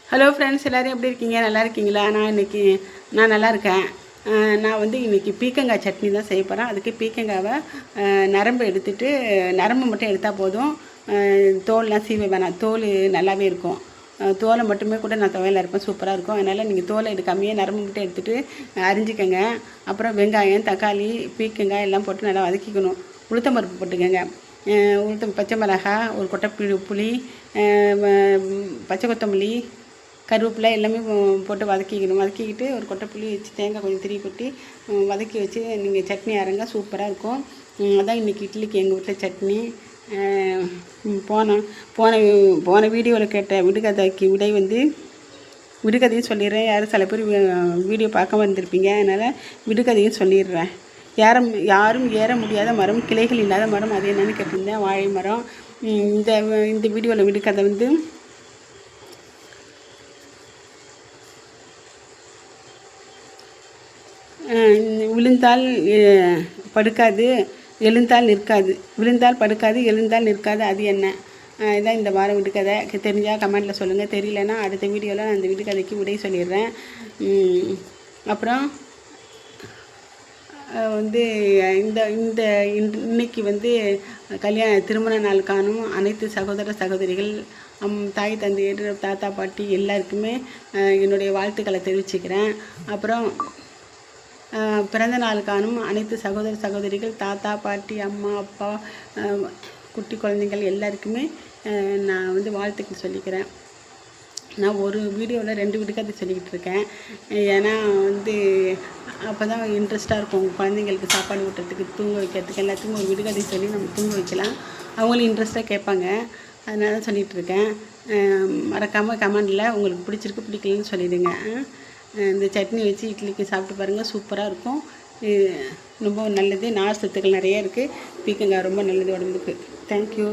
Hello friends, எல்லோரும் எப்படி இருக்கீங்க? நல்லா இருக்கீங்களா? நான் நல்லா இருக்கேன். நான் இன்றைக்கி பீக்கங்காய் சட்னி தான் செய்ய போகிறேன். அதுக்கு பீக்கங்காவை நரம்பு எடுத்துட்டு நரம்பு மட்டும் எடுத்தால் போதும். தோல்லாம் சீவ வேணாம். தோல் நல்லாவே இருக்கும். தோலை மட்டுமே கூட நான் துவையல் இருப்பேன், சூப்பராக இருக்கும். அதனால் நீங்கள் தோலை எடுக்காமையே நரம்பு மட்டும் எடுத்துகிட்டு அரிஞ்சிக்கங்க. அப்புறம் வெங்காயம், தக்காளி, பீக்கங்காய் எல்லாம் போட்டு நல்லா வதக்கிக்கணும். உளுத்தம்பருப்பு போட்டுக்கோங்க. பச்சை மிளகாய், ஒரு கொட்டை புளி, பச்சை கொத்தமல்லி, கருவேப்பிலை எல்லாமே போட்டு வதக்கிக்கிட்டு ஒரு கொட்டை புளி வச்சு தேங்காய் கொஞ்சம் திருவி கொட்டி வதக்கி வச்சு நீங்கள் சட்னி அரைங்க, சூப்பராக இருக்கும். அதான் இன்றைக்கி இட்லிக்கு எங்கள் வீட்டில் சட்னி. போன வீடியோவில் கேட்ட விடுகதைக்கு விடை விடுகதையும் சொல்லிடுறேன். சில பேர் வீடியோ பார்க்க வந்திருப்பீங்க, அதனால் விடுகதையும் சொல்லிடுறேன். யாரும் ஏற முடியாத மரம், கிளைகள் இல்லாத மரம், அது என்னென்னு கேட்டிருந்தேன். வாழை மரம். இந்த வீடியோவில் விடுகதை விழுந்தால் படுக்காது, எழுந்தால் நிற்காது. விழுந்தால் படுக்காது, எழுந்தால் நிற்காது, அது என்ன? இதான் இந்த வாரம் விடுகதை. தெரிஞ்சால் கமெண்ட்டில் சொல்லுங்கள். தெரியலன்னா அடுத்த வீடியோவில் நான் அந்த விடுகதைக்கு விடை சொல்லிடுறேன். அப்புறம் இன்னைக்கு திருமண நாள் காணும் அனைத்து சகோதர சகோதரிகள், தாய் தந்தையர், தாத்தா பாட்டி எல்லாருக்குமே என்னுடைய வாழ்த்துக்களை தெரிவிச்சுக்கிறேன். அப்புறம் பிறந்த நாள் காணும் அனைத்து சகோதர சகோதரிகள், தாத்தா பாட்டி, அம்மா அப்பா, குட்டி குழந்தைகள் எல்லாருக்குமே நான் வாழ்த்துக்கள் சொல்லிக்கிறேன். நான் ஒரு வீடியோவில் 2 விடுகதை சொல்லிக்கிட்டு இருக்கேன். ஏன்னா அப்போ தான் இன்ட்ரெஸ்ட்டாக இருக்கும். குழந்தைங்களுக்கு சாப்பாடு ஊட்டுறதுக்கு, தூங்க வைக்கிறதுக்கு, எல்லாத்துக்கும் ஒரு விடுகதை சொல்லி நம்ம தூங்க வைக்கலாம். அவங்களும் இன்ட்ரெஸ்ட்டாக கேட்பாங்க. அதனால தான் சொல்லிகிட்ருக்கேன். மறக்காமல் கமெண்டில் உங்களுக்கு பிடிச்சிருக்கு பிடிக்கலன்னு சொல்லிவிடுங்க. இந்த சட்னி வச்சு இட்லிக்கு சாப்பிட்டு பாருங்கள், சூப்பராக இருக்கும். ரொம்ப நல்லது. நார் சத்துக்கள் நிறைய இருக்குது. பீக்கங்காய் ரொம்ப நல்லது உடம்புக்கு. தேங்க்யூ.